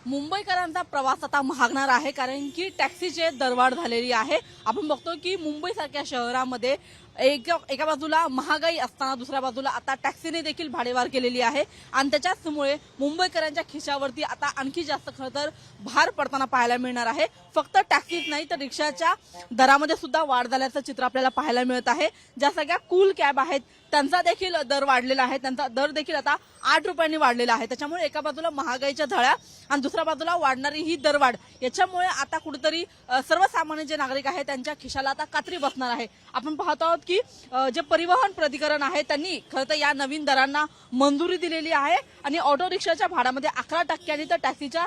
मुंबईकरांचा प्रवास आता महागणार आहे, कारण की टॅक्सीचे दरवाढ झालेली आहे। आपण बघतो की मुंबईसारख्या शहरामध्ये एका बाजूला महागाई असताना दुसऱ्या बाजूला आता टॅक्सीने देखील भाडेवाढ केलेली आहे आणि त्याच्यामुळे मुंबईकरांच्या खिशावरती आता आणखी जास्त खरं तर भार पडताना पाहायला मिळणार आहे। फक्त टॅक्सीच नाही तर रिक्षाच्या दरामध्ये सुद्धा वाढ झाल्याचं चित्र आपल्याला पाहायला मिळत आहे। ज्या सगळ्या कूल कॅब आहेत त्यांचा देखील दर वाढलेला आहे, त्यांचा दर देखील आता 8 रुपयांनी वाढलेला आहे। त्याच्यामुळे एका बाजूला महागाईच्या झळा आणि दुसऱ्या बाजूला वाढणारी ही दरवाढ याच्यामुळे आता कुठेतरी सर्वसामान्य जे नागरिक आहेत त्यांच्या खिशाला आता कात्री बसणार आहे। आपण पाहत आहोत की जे परिवहन प्राधिकरण आहे त्यांनी खरं तर या नवीन दरांना मंजुरी दिलेली आहे आणि ऑटो रिक्षाच्या भाड्यामध्ये 11% तर टॅक्सीच्या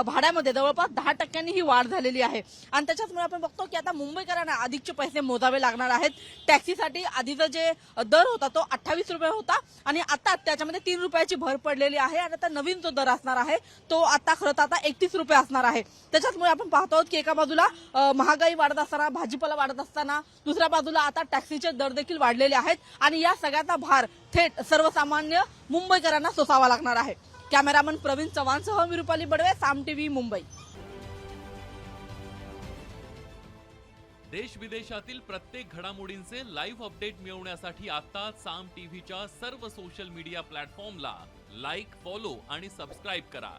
भाड्यामध्ये जवळपास 10% ही वाढ झालेली आहे। आणि त्याच्यामुळे आपण बघतो की आता मुंबईकरांना अधिकचे पैसे मोजावे लागणार आहेत। टॅक्सीसाठी आधीचा जे दर होता तो 28 रुपये होता आणि आता त्याच्यामध्ये 3 रुपयाची भर पडलेली आहे आणि आता नवीन जो दर असणार आहे तो आता खरं तर आता 31 रुपये असणार आहे। त्याच्यामुळे आपण पाहतो की एका बाजूला महागाई वाढत असताना, भाजीपाला वाढत असताना दुसऱ्या बाजूला आता टॅक्सीचे दर देखील वाढलेले आहेत आणि या सगळ्याचा भार थेट सर्वसामान्य मुंबईकरांना सोसावा लागणार आहे। कॅमेरामन प्रवीण चव्हाणसह मी रुपाली बडवे, साम टीव्ही, मुंबई। देश विदेशातील प्रत्येक घडामोडींचे लाईव्ह अपडेट मिळवण्यासाठी आता साम टीव्हीच्या सर्व सोशल मीडिया प्लॅटफॉर्मला लाईक, फॉलो आणि सबस्क्राईब करा।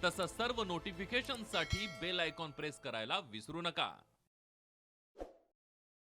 तसंच सर्व नोटिफिकेशनसाठी बेल आयकॉन प्रेस करायला विसरू नका।